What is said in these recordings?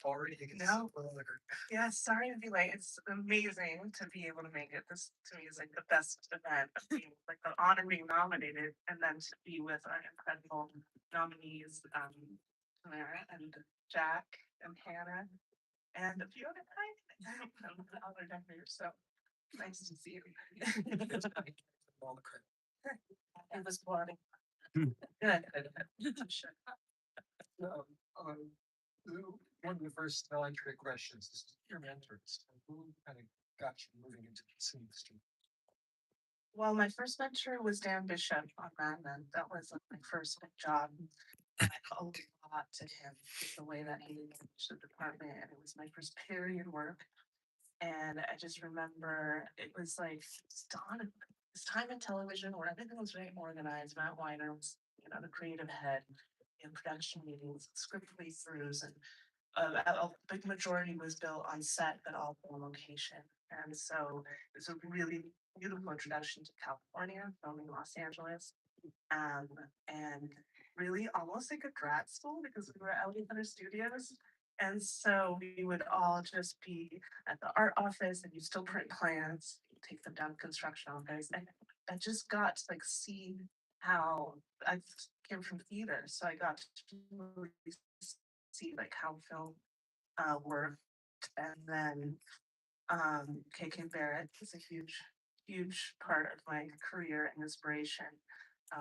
Already, you can no. Yeah, sorry to be late. It's amazing to be able to make it. This to me is like the best event of being like the honor being nominated and then to be with our incredible nominees, Tamara and Jack and Hannah and a few other guys. I don't know the other decorators, so nice to see everybody. All the credit. It was bloody. Good. I'm sure. Um, um, one of the first voluntary questions is your mentors. Who kind of got you moving into this industry? Well, my first mentor was Dan Bishop on Mad Men. That was like my first big job. And I owed a lot to him, just the way that he managed the department. And it was my first period work. And I just remember it was like this time in television where everything was very organized. Matt Weiner was, the creative head in production meetings, script read-throughs, and a big majority was built on set, but all on location. And so it's a really beautiful introduction to California, filming Los Angeles, um, and really almost like a grad school because we were out in other studios. And so we would all just be at the art office and you still print plans, you take them down to construction office. And I just got to like see how I came from theater. So I got to really see like how film worked. And then KK Barrett is a huge part of my career and inspiration.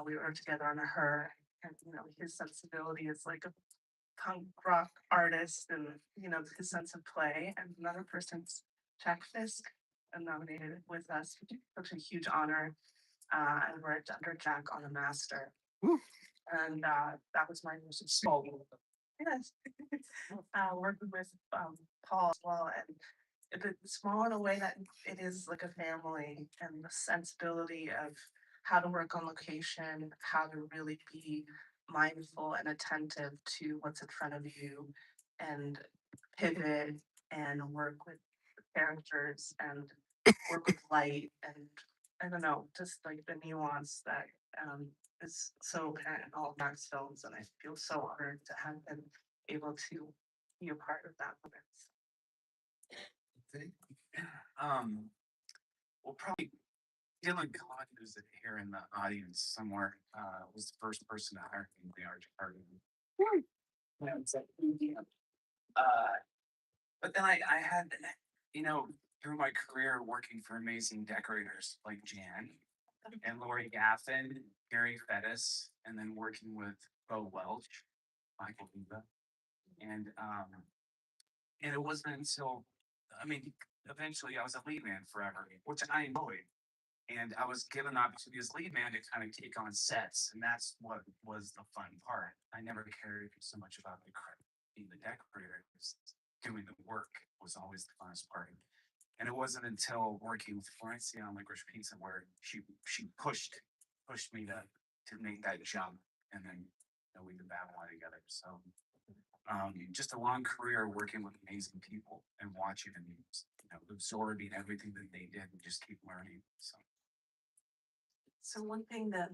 We worked together on Her, and his sensibility is like a punk rock artist, and his sense of play. And another person's Jack Fisk, nominated with us, which is such a huge honor. I worked under Jack on a master, and that was my most small. Yes, working with Paul as well, and it's small in a way that it is like a family, and the sensibility of how to work on location, how to really be mindful and attentive to what's in front of you, and pivot and work with characters and work with light and I don't know, just like the nuance that is so apparent in all of Max films, and I feel so honored to have been able to be a part of that with it. Okay. Um, well, probably Dylan Kahn, who's here in the audience somewhere, was the first person to hire me in the art department. But then I had, through my career working for amazing decorators like Jan and Lori Gaffin, Gary Fettis, and then working with Bo Welch, Michael Viva. And it wasn't until, eventually I was a lead man forever, which I enjoyed. And I was given the opportunity as lead man to kind of take on sets, and that's what was the fun part. I never cared so much about being the decorator. Doing the work was always the funnest part. And it wasn't until working with Florencia on Licorice Pizza where she pushed me to make that jump, and then we did that one together. So just a long career working with amazing people and watching them, absorbing everything that they did and just keep learning. So one thing that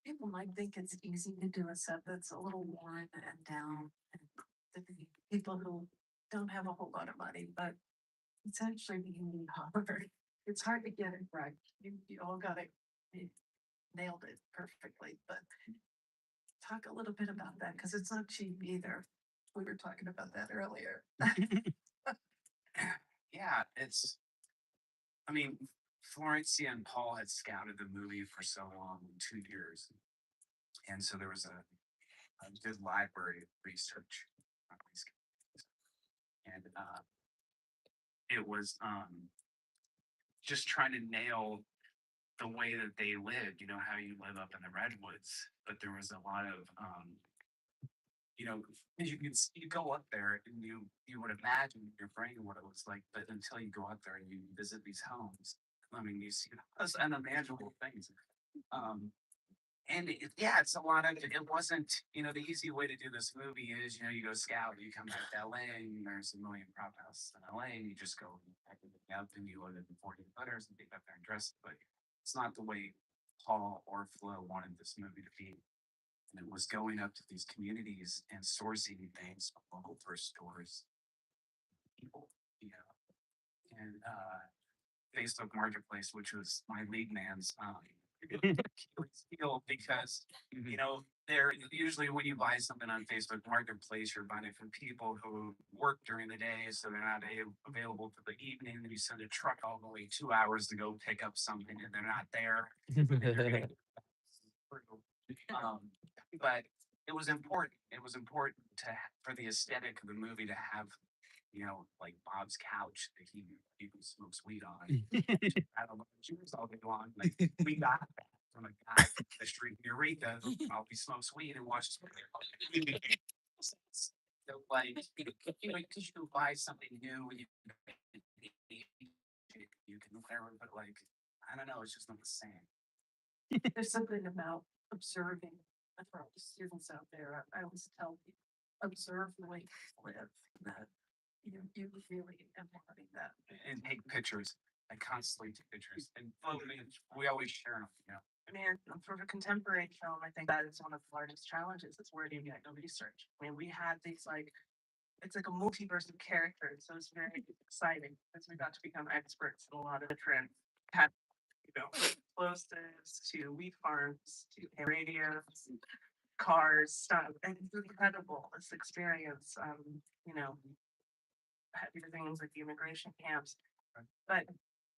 people might think it's easy to do a set that's a little worn and down, and the people who don't have a whole lot of money, but it's actually really hard. It's hard to get it right. You all got it, you nailed it perfectly, but talk a little bit about that because it's not cheap either. We were talking about that earlier. Yeah, Florencia and Paul had scouted the movie for so long, 2 years. And so there was a good library of research on these guys. And it was just trying to nail the way that they lived, how you live up in the redwoods. But there was a lot of as you go up there and you would imagine in your brain what it was like, but until you go up there and you visit these homes, you see those unimaginable things. And it's a lot of it wasn't, the easy way to do this movie is, you go scout, you come back to LA, and there's a million prop houses in LA, and you just go pack everything up and you load it in 40 footers and take up there and dress it. But it's not the way Paul or Flo wanted this movie to be. And it was going up to these communities and sourcing things from local first stores, people, you know, and Facebook Marketplace, which was my lead man's Achilles heel because you know there usually when you buy something on Facebook Marketplace, you're buying it from people who work during the day, so they're not available for the evening. And you send a truck all the way 2 hours to go pick up something, and they're not there. And you're gonna get through. But it was important. It was important for the aesthetic of the movie to have, you know, like Bob's couch that he smokes weed on. I don't know, Jews all day long. Like we got that from a guy from the street in Eureka who always smokes weed and watches. So like, you know, because you can buy something new and you can wear it, but like, I don't know, it's just not the same. There's something about observing. For all the students out there, I always tell people, observe the way people live. That you really embodying that. And take pictures. I constantly take pictures. And we always share them, you know. I mean, for a contemporary film, I think that is one of the largest challenges. Is where do you get the research? I mean, we had these like it's like a multiverse of characters, so it's very exciting because we got to become experts in a lot of different you know, explosives to wheat farms to radios, cars, stuff. And it's incredible this experience. You know, heavier things like the immigration camps. But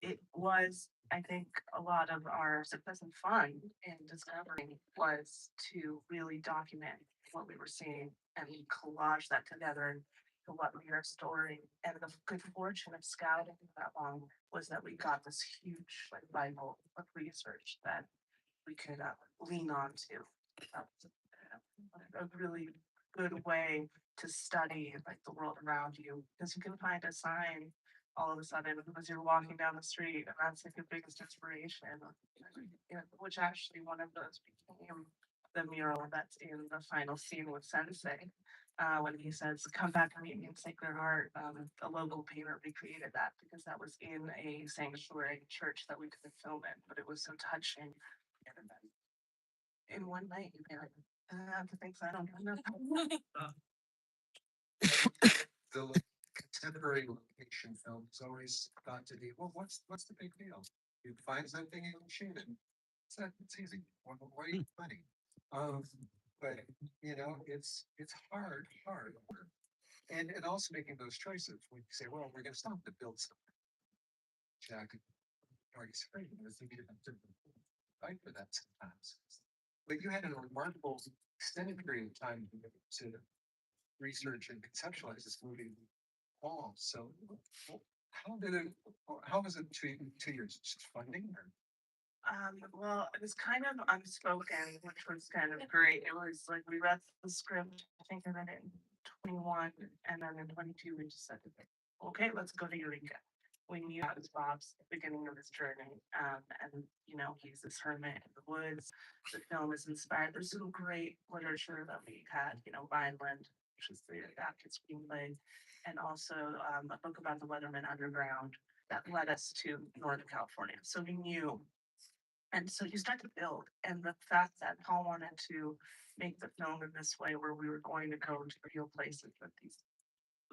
it was, I think, a lot of our success and fun in discovering was to really document what we were seeing and collage that together to what we are storing. And the good fortune of scouting for that long was that we got this huge like Bible of research that we could lean on to. That was a really good way to study like the world around you because you can find a sign all of a sudden as you're walking down the street and that's like your biggest inspiration. You know, which actually one of those became the mural that's in the final scene with Sensei. When he says, "Come back and meet me in Sacred Heart," a local painter recreated that because that was in a sanctuary church that we couldn't film in, but it was so touching. And then in one night, you can the things I don't know. The contemporary location films always thought to be, well, what's the big deal? You find something and you shoot it. It's easy. Why are you funny? But you know, it's hard work. And also making those choices when you say, well, we're gonna stop to build something. Jack already said, I think you have to fight for that sometimes. But you had a remarkable extended period of time to research and conceptualize this movie all. So how did it how was it 2 years? Just funding or Well, it was kind of unspoken, which was kind of great. It was like we read the script, I think I read it in 21, and then in 22 we just said, okay, let's go to Eureka. We knew that was Bob's beginning of his journey. And you know, he's this hermit in the woods. The film is inspired. There's some great literature that we had, you know, Vineland, which is the adapted screenplay, and also a book about the Weatherman Underground that led us to Northern California. So we knew and so you start to build, and the fact that Paul wanted to make the film in this way, where we were going to go to real places that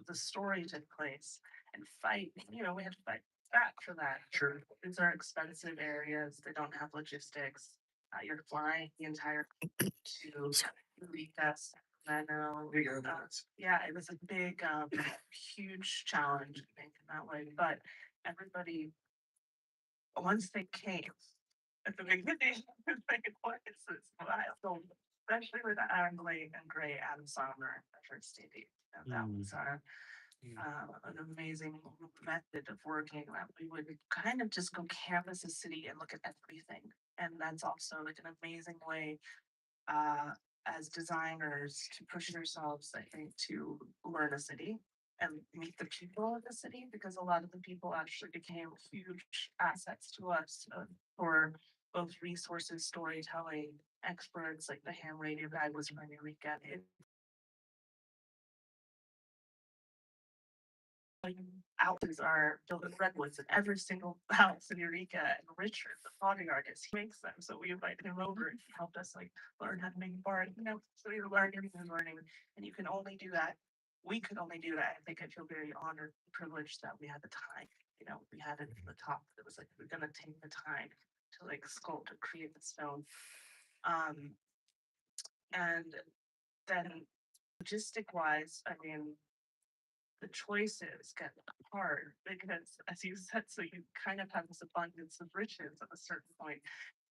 the story took place and fight. You know, we had to fight back for that. Sure. These are expensive areas. They don't have logistics. You're flying the entire to Eureka, Sacramento. Yeah, it was a big, huge challenge, I think, in that way. But everybody, once they came, at the beginning, like what is this wild? Especially with Aaron Blake and Gray Adam Sommer at First City. And that was an amazing method of working that we would kind of just go canvas a city and look at everything. And that's also like an amazing way as designers to push yourselves, I think, to learn a city and meet the people of the city because a lot of the people actually became huge assets to us for both resources, storytelling, experts like the ham radio guy was from Eureka. houses are built in redwoods, and every single house in Eureka, and Richard, the pottery artist, he makes them. So we invited him over and he helped us like learn how to make a bar. So you're learning and learning, and you can only do that. We could only do that. I think I feel very honored, privileged that we had the time. We had it at the top. It was like we're gonna take the time to like sculpt and create the stone. Um, and then logistic wise, I mean, the choices get hard because, as you said, so you kind of have this abundance of riches at a certain point.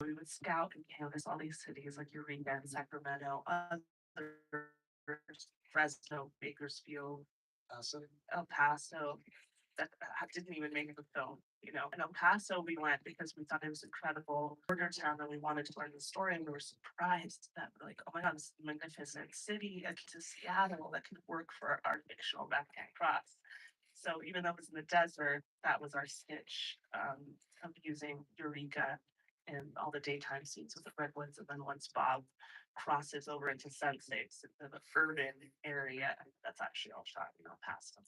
We would scout and canvas all these cities like Eureka and Sacramento, others, Fresno, Bakersfield, So El Paso, that didn't even make the film. In El Paso, we went because we thought it was incredible border town and we wanted to learn the story. And we were surprised that, like, oh my God, this is a magnificent city, to Seattle that could work for our fictional backhand cross. So even though it was in the desert, that was our stitch of using Eureka and all the daytime scenes with the redwoods. And then once Bob crosses over into Sunsets, into the urban area, that's actually all shot in El Paso.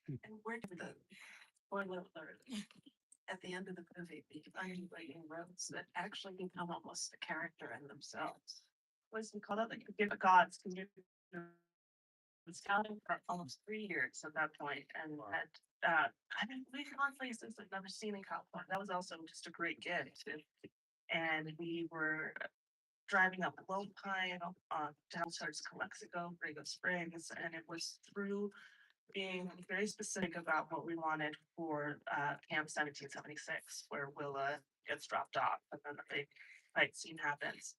And where did the spoiler alert at the end of the movie be undulating roads that actually become almost a character in themselves? Was we call it like the gods because you been scouting for almost 3 years at that point, and I mean we've gone places I've never seen in California. That was also just a great gift. And we were driving up Lone Pine, down towards Calexico, Borrego Springs, and it was through being very specific about what we wanted for Camp 1776, where Willa gets dropped off, and then the big fight scene happens.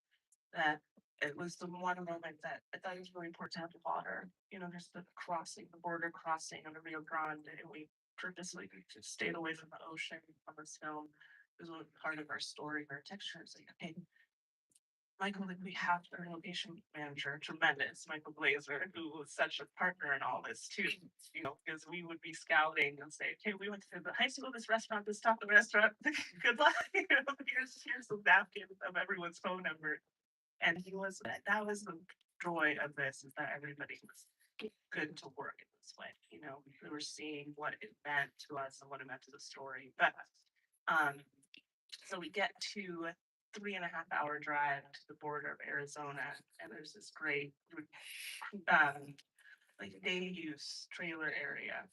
That it was the one moment that I thought it was really important to have the water. There's the crossing, the border crossing of the Rio Grande, and we purposely just stayed away from the ocean on this film. It was part of our story, our texture. It's like, okay, Michael, like we have our location manager, tremendous, Michael Blazer, who was such a partner in all this too. Because we would be scouting and say, okay, we went to the high school, this restaurant, this taco restaurant. Good luck. Here's the napkin of everyone's phone number. And that was the joy of this, is that everybody was good to work in this way. We were seeing what it meant to us and what it meant to the story. But so we get to 3.5 hour drive to the border of Arizona, and there's this great like day use trailer area.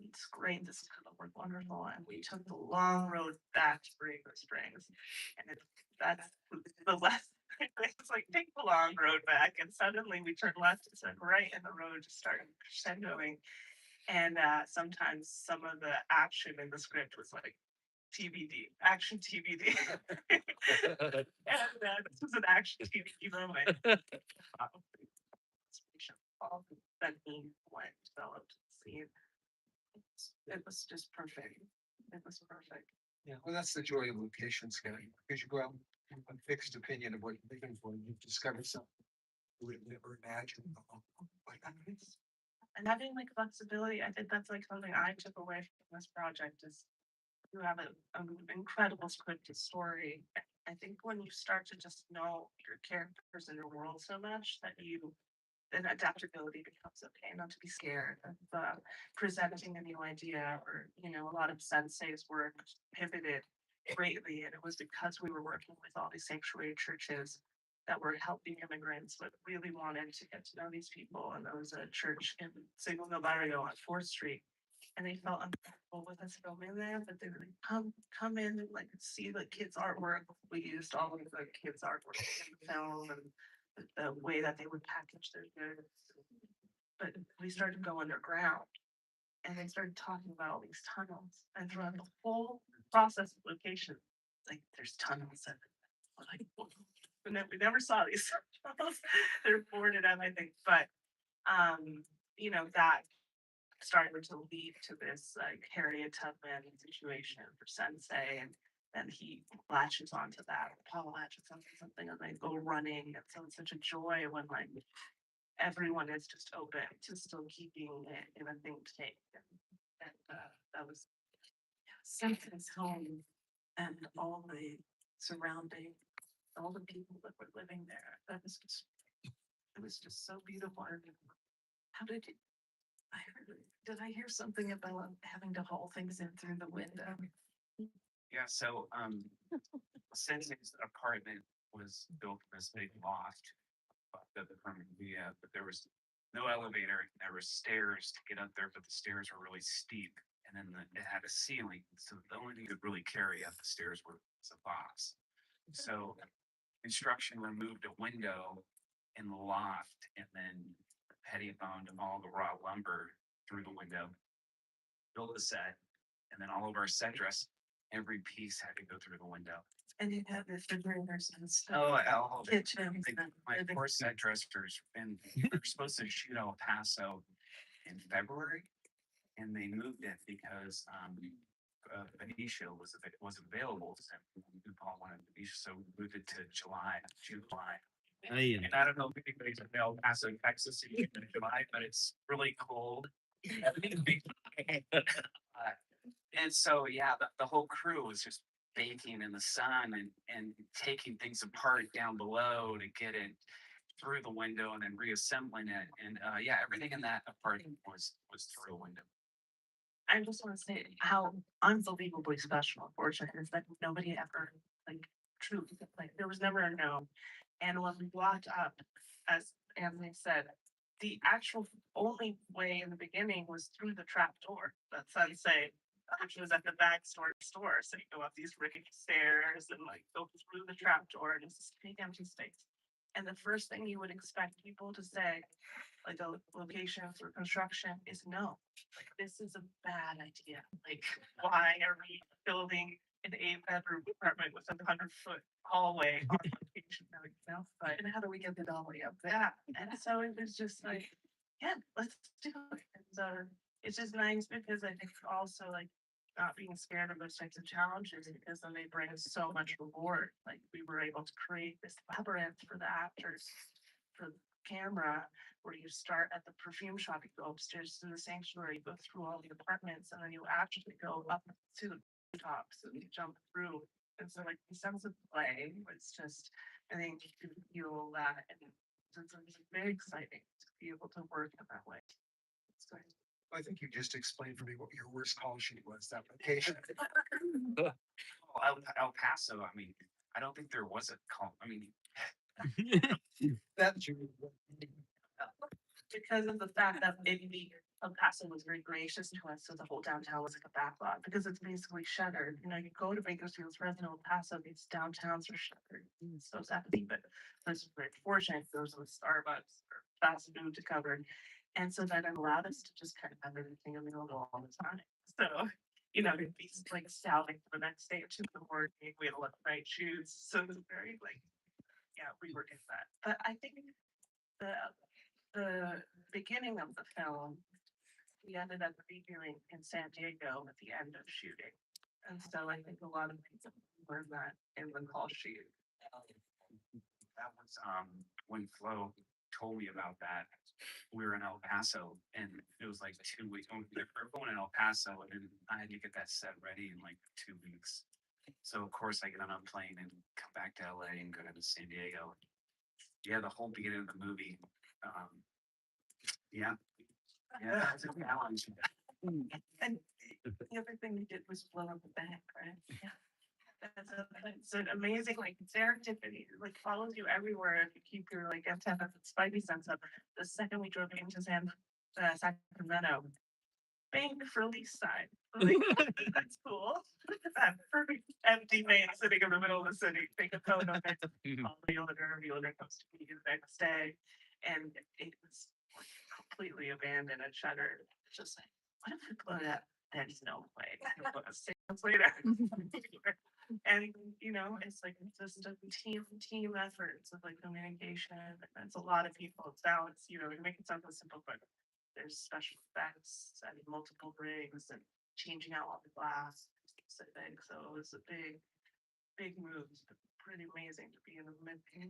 It's great. This is gonna work wonderful. And we took the long road back to Borrego Springs, and that's the left. It's like take the long road back, and suddenly we turn left instead of right, and the road just started crescendoing. And sometimes some of the action in the script was like TBD, action TBD. And this was an action TBD moment. All that being when developed scene. It was just perfect. It was perfect. Yeah, well, that's the joy of location scouting, because you go out with a fixed opinion of what you're looking for, and you discover something you would never imagine. And having like flexibility, I think that's like something I took away from this project is you have an incredible scripted story. I think when you start to just know your characters and your world so much that then adaptability becomes okay, not to be scared of presenting a new idea, or a lot of Sensei's work pivoted greatly, and it was because we were working with all these sanctuary churches that were helping immigrants but really wanted to get to know these people. And there was a church in Segundo Barrio on 4th Street, and they felt uncomfortable with us filming there, but they were like, come in and like see the kids' artwork. We used all of the kids' artwork in the film, and the way that they would package their goods. But we started to go underground, and they started talking about all these tunnels. And throughout the whole process of location, like there's tunnels, and we're like, we never saw these tunnels. They're boarded up, I think. But that started to lead to this like Harriet Tubman situation for Sensei, and then he latches onto that. Paul latches onto something, and they go running. And so it's such a joy when like everyone is just open to still keeping it in a think tank. And that was Sensei's home and all the surrounding, all the people that were living there. It was just so beautiful. How did you? I heard did I hear something about having to haul things in through the window? Yeah, so, since his apartment was built in this big loft, the permanent, yeah, but there was no elevator, there were stairs to get up there, but the stairs were really steep. And then it had a ceiling, so the only thing that really carry up the stairs was a box. So construction removed a window in the loft and then heady found all the raw lumber through the window, built the set, and then all of our set dress, every piece had to go through the window. And you have refrigerators and stuff. Oh, I'll Kitchens and my living- poor set dressers, and we were supposed to shoot El Paso in February. And they moved it because, Benicia wasn't available. So Paul wanted Benicia, so we moved it to July. And I don't know if anybody's in El Paso, Texas in July, but it's really cold. And so, yeah, the whole crew was just baking in the sun and taking things apart down below to get it through the window and then reassembling it. And, yeah, everything in that apartment was through a window. I just want to say how unbelievably special and fortunate is that nobody ever, like, truly, like, there was never a no. And when we walked up, as Anthony said, the actual only way in the beginning was through the trap door that Sensei, which was at the back store. So you go up these rickety stairs and like go through the trap door and it's this big empty space. And the first thing you would expect people to say, like a location for construction, is no. Like, this is a bad idea. Like, why are we building an 8-bedroom apartment with a 100-foot hallway on location? Like, no, but And how do we get the dolly up there? yeah, and so it was just like, yeah, let's do it. And so it's just nice because I think also like not being scared of those types of challenges because then they bring us so much reward. Like we were able to create this labyrinth for the actors, for the camera, where you start at the perfume shop, you go upstairs to the sanctuary, you go through all the apartments, and then you actually go up to the tops and you jump through. And so like the sense of play was just, I think you can feel that, and it's very exciting to be able to work in that way. It's great. I think you just explained for me what your worst call sheet was, that location. Well, El Paso, I mean, I don't think there was a call. I mean, That's your. Because of the fact that maybe El Paso was very gracious to us, so the whole downtown was like a backlot, because it's basically shuttered. You know, you go to Bakersfield's Fresno, El Paso, these downtowns are shuttered. It's so sad to see, but this was very fortunate. There was a Starbucks or fast food to cover. And so that allowed us to just kind of have everything available all the time. So, you know, it'd be like scouting for the next day or two before we had to look at right shoes. So it was very like, yeah, we were in that. But I think the beginning of the film, we ended up reviewing in San Diego at the end of shooting. And so I think a lot of people learned that in the call sheet. that was, when Flo told me about that. We were in El Paso and it was like 2 weeks. We were going in El Paso and then I had to get that set ready in like 2 weeks. So of course I get on a plane and come back to LA and go to San Diego. Yeah, the whole beginning of the movie. Yeah. Yeah, it's a challenge. And the other thing we did was blow up the bank, right? Yeah. It's an amazing like serendipity, it, like follows you everywhere if you keep your like antenna and spidey sense up. The second we drove into Sacramento, bank for lease sign. Like, that's cool. That perfect empty van sitting in the middle of the city. Take a photo of it. Realtor comes to meet you the next day, and it was like, completely abandoned and shuttered. Just like, what if we blow that? There's no way. 6 months later. And you know, it's like just a team effort. It's like communication. It's a lot of people. It's now it's, you know, we make it sound so simple, but there's special effects and multiple rigs and changing out all the glass specific. So it was a big move. It's pretty amazing to be in the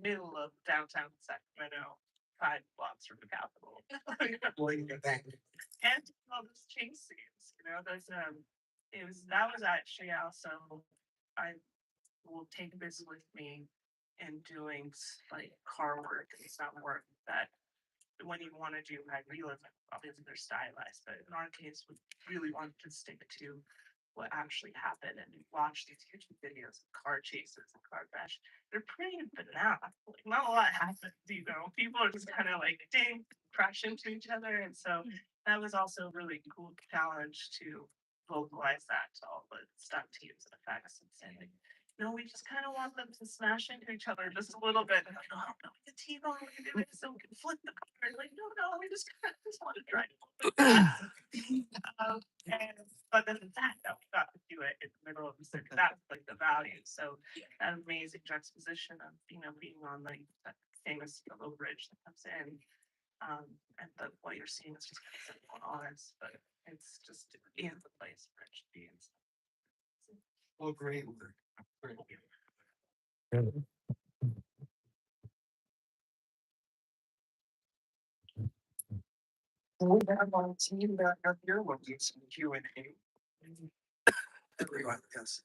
middle of downtown Sacramento, 5 blocks from the Capitol. Blowing the bank. And all those chase scenes, you know, there's that was actually also, I will take this with me in doing like car work and stuff work that when you want to do high realism, obviously they're stylized, but in our case, we really wanted to stick to what actually happened. And you watch these YouTube videos of car chases and car crash, they're pretty banal. Like, not a lot happens, you know. People are just kind of like ding, crash into each other. And so that was also a really cool challenge to vocalize that to all the stunt teams and effects and say, like, no, we just kind of want them to smash into each other just a little bit. And like, oh, no, we can T-bone, we can do it so we can flip the car. Like, no, we just kind of just want to drive. And but then the fact that we got to do it in the middle of the circuit, that's like the value. So that amazing juxtaposition of being on like that famous yellow bridge that comes in. And what you're seeing is just kind of simple and honest, but it's just in the place where it should be. Well, great work. Great. We have our team back up here. We'll do some Q&A. Everyone, yes.